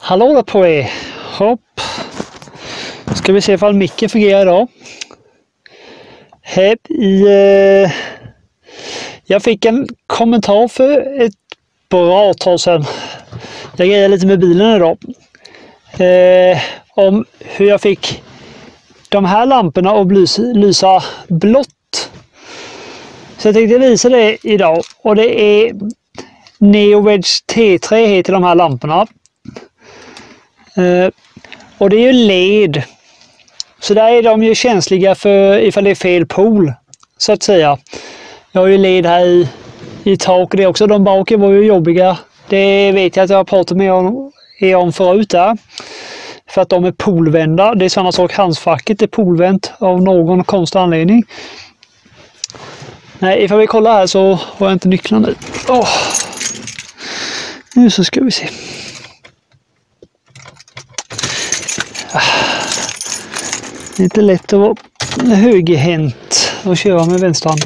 Hallå där på er. Hopp. Ska vi se ifall micken fungerar idag. Jag fick en kommentar för ett bra tag sedan. Jag grejer lite med bilen idag. Om hur jag fick de här lamporna att lysa blått. Så jag tänkte visa det idag. Och det är NeoWedge T3 heter de här lamporna. Och det är ju LED. Så där är de ju känsliga för ifall det är fel pol, så att säga. Jag har ju LED här i tak och det också. De baken var ju jobbiga. Det vet jag att jag har pratat med er om förut där. För att de är polvända. Det är samma sak, handskfacket är polvänt av någon konstig anledning. Nej, ifall vi kollar här så har jag inte nycklarna nu. Nu så ska vi se. Det är inte lätt att vara högerhänt och köra med vänsterhand.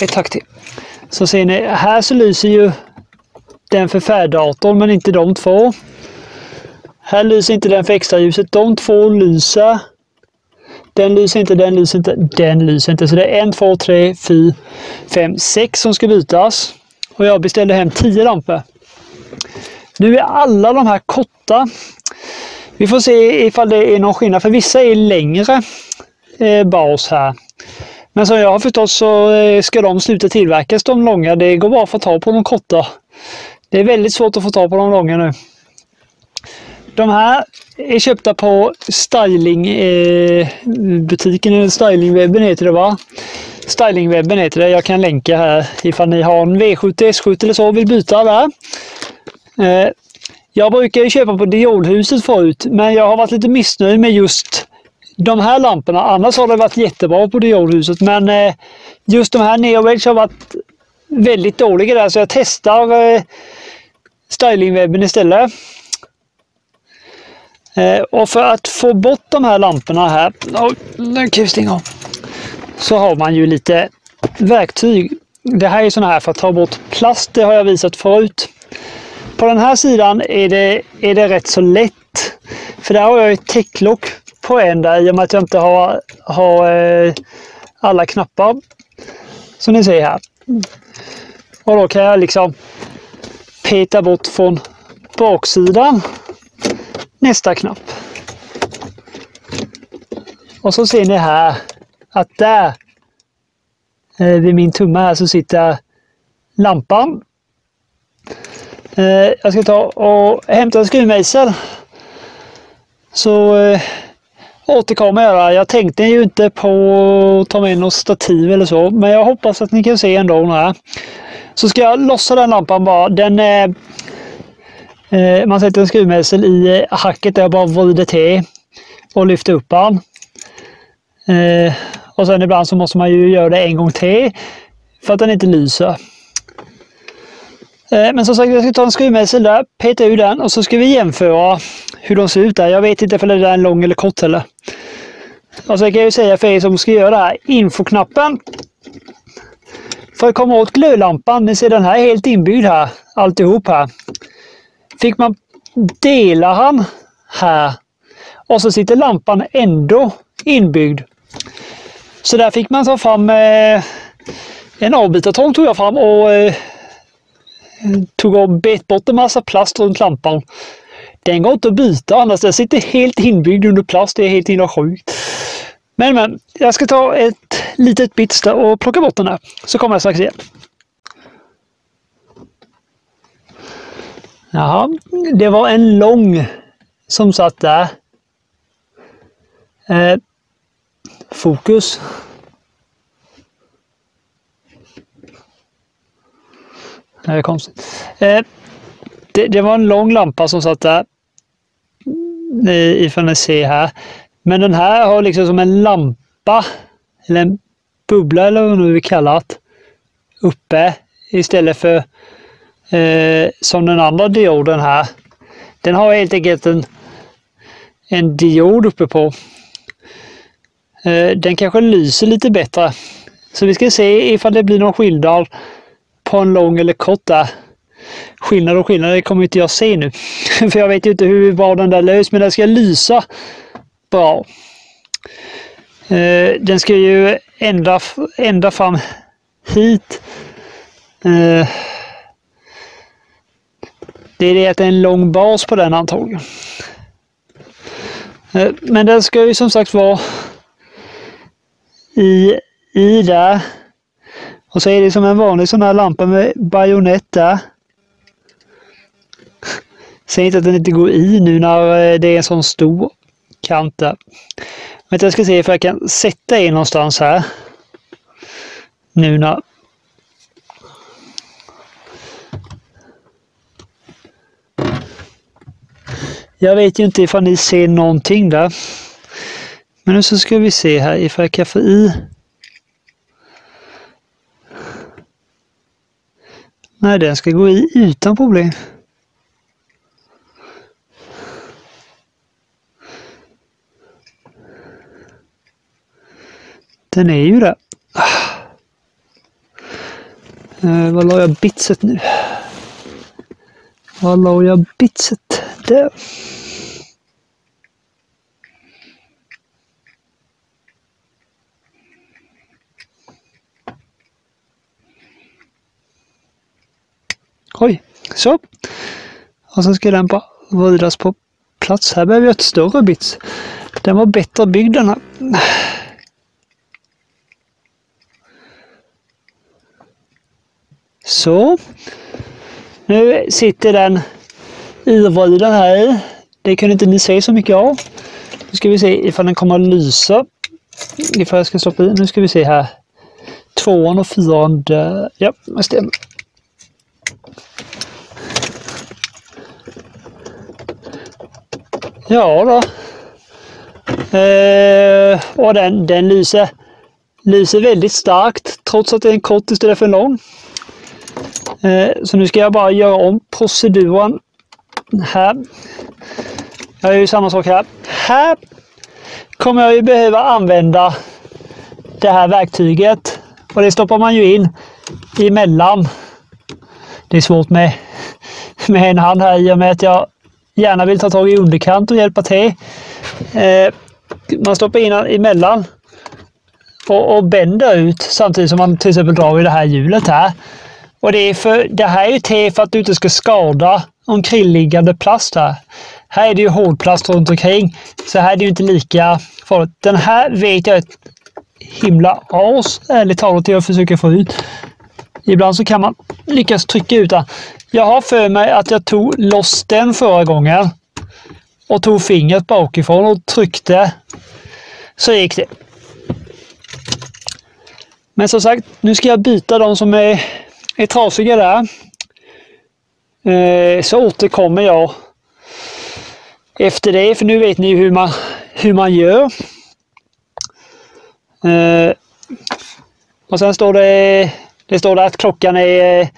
Ett tack till. Så ser ni, här så lyser ju den för färddatorn men inte de två. Här lyser inte den för extra ljuset. De två lyser. Den lyser inte, den lyser inte, den lyser inte. Så det är 1, 2, 3, 4, 5, 6 som ska bytas. Och jag beställde hem 10 lampor. Nu är alla de här korta. Vi får se ifall det är någon skillnad. För vissa är längre bas här. Men som jag har förstått så ska de sluta tillverkas de långa. Det går bara att få tag på de korta. Det är väldigt svårt att få tag på de långa nu. De här är köpta på stylingbutiken eller stylingwebben heter det, va? Stylingwebben heter det. Jag kan länka här ifall ni har en V70, S70 eller så och vill byta där. Jag brukar ju köpa på diodhuset förut, men jag har varit lite missnöjd med just de här lamporna. Annars har det varit jättebra på diodhuset, men just de här NeoWedge har varit väldigt dåliga där, så jag testar stylingwebben istället. Och för att få bort de här lamporna här, så har man ju lite verktyg. Det här är såna här för att ta bort plast, det har jag visat förut. På den här sidan är det rätt så lätt. För där har jag ett täcklock på en där, i och med att jag inte har alla knappar. Som ni ser här. Och då kan jag liksom peta bort från baksidan nästa knapp. Och så ser ni här att där vid min tumme här så sitter lampan. Jag ska ta och hämta en skruvmejsel. Så återkommer jag. Jag tänkte ju inte på att ta med något stativ eller så. Men jag hoppas att ni kan se ändå här. Så ska jag lossa den lampan bara. Man sätter en skruvmejsel i hacket där jag bara vrider till och lyfter upp den. Och sen ibland så måste man ju göra det en gång till för att den inte lyser. Men som sagt, jag ska ta en skruvmejsel där, peta ur den och så ska vi jämföra hur de ser ut där. Jag vet inte om det är en lång eller kort heller. Och så kan jag ju säga för er som ska göra det här, infoknappen. För att komma åt glödlampan, ni ser den här helt inbyggd här, alltihop här. Fick man dela han här och så sitter lampan ändå inbyggd. Så där fick man ta fram en avbitartång tog jag fram och tog och bet bort en massa plast runt lampan. Den går inte att byta annars, den sitter helt inbyggd under plast, det är helt himla sjukt. Men jag ska ta ett litet bits där och plocka bort den här, så kommer jag strax igen. Jaha, det var en lång som satt där. Fokus. Det är konstigt. Det var en lång lampa som satt där. Ifall ni ser här. Men den här har liksom som en lampa. Eller en bubbla eller vad vi kallar det. Uppe. Istället för som den andra dioden här. Den har helt enkelt en diod uppe på. Den kanske lyser lite bättre. Så vi ska se ifall det blir någon skillnad på en lång eller kort där. skillnad och skillnad, det kommer inte jag se nu. För jag vet ju inte hur bra den där lös, men den ska lysa bra. Den ska ju ända fram hit. Det är det att det är en lång bas på den antagligen. Men den ska ju som sagt vara i där. Och så är det som en vanlig sån här lampa med bajonett där. Säg inte att den inte går i nu när det är en sån stor kant där. Men jag ska se if jag kan sätta in någonstans här. Nu när... Jag vet ju inte ifall ni ser någonting där. Men nu så ska vi se här ifall jag kan få i. Nej, den ska gå i utan problem. Den är ju där. Var la jag bitset nu? Var la jag bitset? Där. Oj, så. Och så ska den bara vridas på plats. Här behöver jag ett större bits. Den var bättre byggd den här. Så. Nu sitter den irvriden här i. Det kan inte ni se så mycket av. Nu ska vi se ifall den kommer att lysa. Ifall jag ska stoppa i. Nu ska vi se här. 2:an och 4:an där. Ja, det stämmer. Ja då. Och den lyser väldigt starkt trots att det är en kort istället för en lång. Så nu ska jag bara göra om proceduren här. Jag gör ju samma sak här. Här kommer jag ju behöva använda det här verktyget. Och det stoppar man ju in emellan. Det är svårt med en hand här i och med att jag gärna vill ta tag i underkant och hjälpa till. Man stoppar in emellan och bänder ut samtidigt som man till exempel drar i det här hjulet här. Och det här är ju till för att du inte ska skada omkringliggande plast här. Här är det ju hårdplast runt omkring. Så här är det ju inte lika farligt. Den här vet jag ett himla as, ärligt talat, jag försöker få ut. Ibland så kan man lyckas trycka ut den. Jag har för mig att jag tog loss den förra gången. Och tog fingret bakifrån och tryckte. Så gick det. Men som sagt, nu ska jag byta de som är trasiga där. Så återkommer jag efter det. För nu vet ni hur man gör. Och sen står det står där att klockan är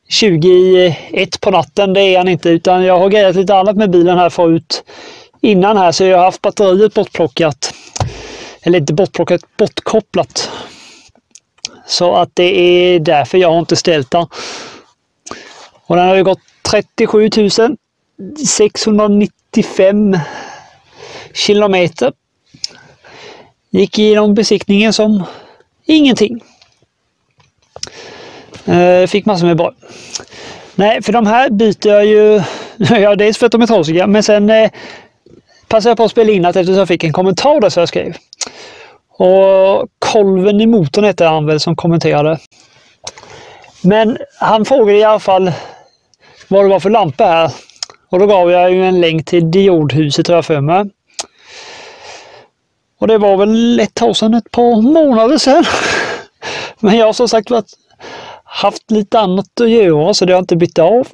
21 på natten. Det är han inte, utan jag har grejat lite annat med bilen här förut innan här, så jag har haft batteriet bortplockat. Eller inte bortplockat, bortkopplat. Så att det är därför jag har inte ställt den. Och den har ju gått 37 695 kilometer. Gick igenom besiktningen som ingenting. Fick massor med bra. Nej, för de här byter jag ju. Ja, dels för att de är trasiga, men sen passade jag på att spela in att eftersom jag fick en kommentar där så jag skrev. Och Kolven i motorn heter han väl som kommenterade. Men han frågade i alla fall vad det var för lampa här. Och då gav jag ju en länk till diodhuset, tror jag för mig. Och det var väl ett par månader sedan. Men jag har som sagt haft lite annat att göra, så det har inte bytt av.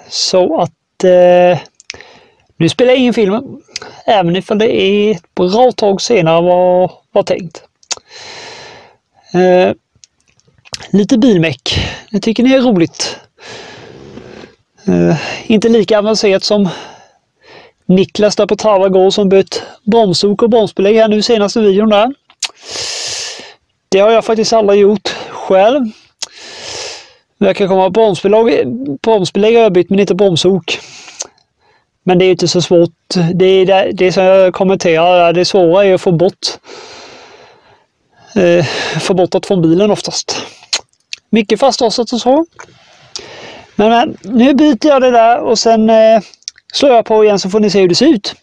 Så att nu spelar jag in filmen. Även ifall det är ett bra tag senare var tänkt. Lite bilmäck. Jag tycker ni är roligt. Inte lika avancerat som Niklas där på Travagård som bytt bromsok och bromsbelägg här nu senaste videon där. Det har jag faktiskt aldrig gjort själv. verkar komma bromsbelägg har jag bytt, men inte bromsok. Men det är inte så svårt. Det som jag kommenterar, det svåra är att få bort från bilen oftast. Mycket fastlåsat och så. Men nu byter jag det där och sen slår jag på igen så får ni se hur det ser ut.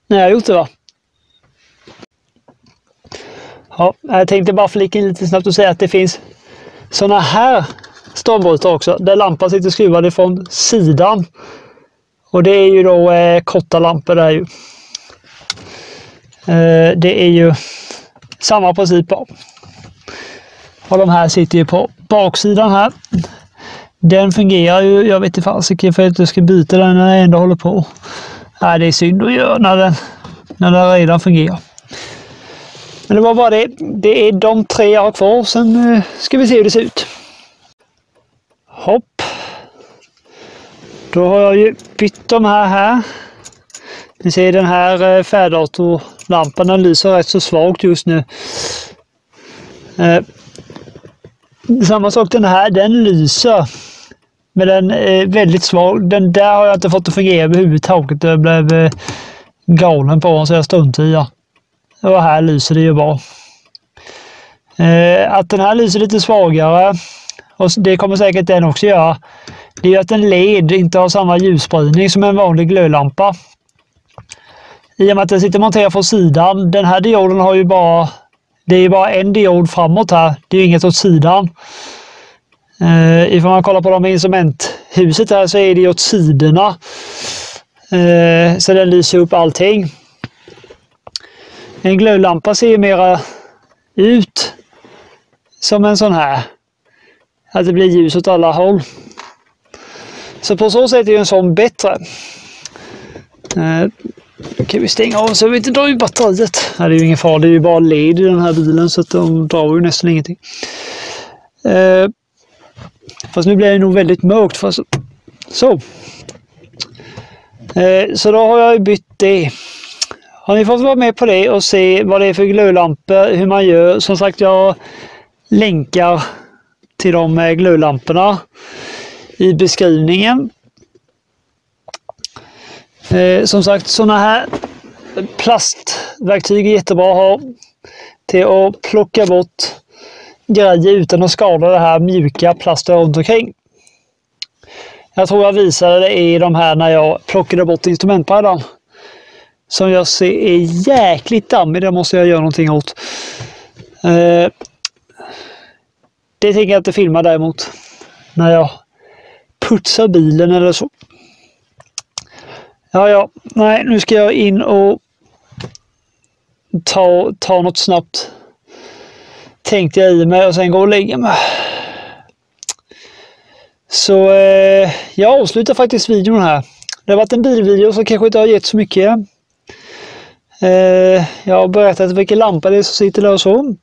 När jag har gjort det, va? Ja, jag tänkte bara flika in lite snabbt och säga att det finns såna här stormbrytare också. Där lampan sitter skruvad ifrån sidan. Och det är ju då korta lampor där ju. Det är ju samma princip på. Och de här sitter ju på baksidan här. Den fungerar ju, jag vet inte fasiken för att jag ska byta den när jag ändå håller på. Nej, det är synd att göra när den redan fungerar. Men det var bara det. Det är de 3 jag har kvar. Sen ska vi se hur det ser ut. Hopp. Då har jag ju bytt de här. Ni ser den här färddatorlampan, den lyser rätt så svagt just nu. Samma sak den här, den lyser. Men den är väldigt svag. Den där har jag inte fått att fungera överhuvudtaget. Jag blev galen på den så jag struntade i. Och här lyser det ju bra. Att den här lyser lite svagare, och det kommer säkert den också göra, det är att en LED inte har samma ljusspridning som en vanlig glödlampa. I och med att den sitter monterad från sidan. Den här dioden har ju bara, det är bara en diod framåt här. Det är ju inget åt sidan. Ifall man kollar på de instrumenthuset här så är det åt sidorna. Så den lyser upp allting. En glödlampa ser mera ut som en sån här. Att det blir ljus åt alla håll. Så på så sätt är en sån bättre. Kan vi stänga av så vi inte drar ut batteriet. Nej, det är ju ingen fara, det är ju bara LED i den här bilen så att de drar ju nästan ingenting. Fast nu blir det nog väldigt mörkt. Så då har jag bytt det. Har ni fått vara med på det och se vad det är för glödlampor, hur man gör. Som sagt, jag länkar till de glödlamporna i beskrivningen. Som sagt, såna här plastverktyg är jättebra att ha till att plocka bort grejer utan att skada det här mjuka plasten runt omkring. Jag tror jag visade det i de här när jag plockade bort instrumentbrädan. Som jag ser är jäkligt dammig, det måste jag göra någonting åt. Det tänker jag inte filma däremot. När jag putsar bilen eller så. Ja, nej, nu ska jag in och ta något snabbt. Tänkte jag i mig och sen gå och lägga mig. Så jag avslutar faktiskt videon här. Det har varit en bilvideo så kanske inte har gett så mycket. Jag har berättat vilka lampor det är som sitter där och så.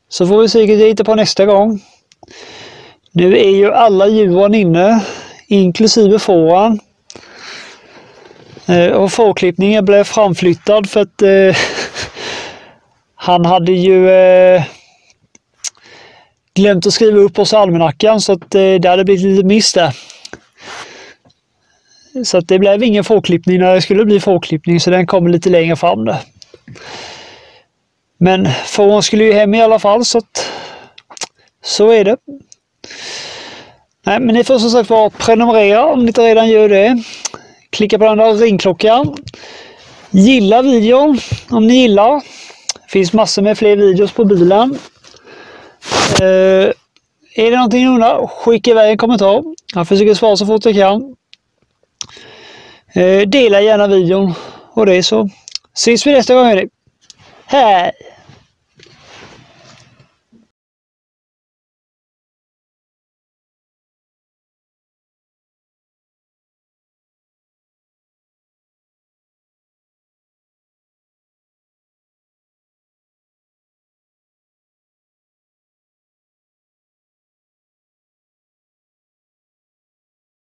Så får vi säkert lite på nästa gång. Nu är ju alla djuren inne, inklusive fåran. Och fårklippningen blev framflyttad för att han hade ju glömt att skriva upp oss almanackan så att det hade blivit lite miss där. Så att det blev ingen fårklippning när det skulle bli fårklippning så den kommer lite längre fram där. Men fåren skulle ju hem i alla fall så är det. Nej, men ni får som sagt bara prenumerera om ni inte redan gör det. Klicka på den där ringklockan. Gilla videon om ni gillar. Det finns massor med fler videos på bilen. Är det någonting ni undrar, skicka iväg en kommentar. Jag försöker svara så fort jag kan. Dela gärna videon och det så ses vi nästa gång. Hej!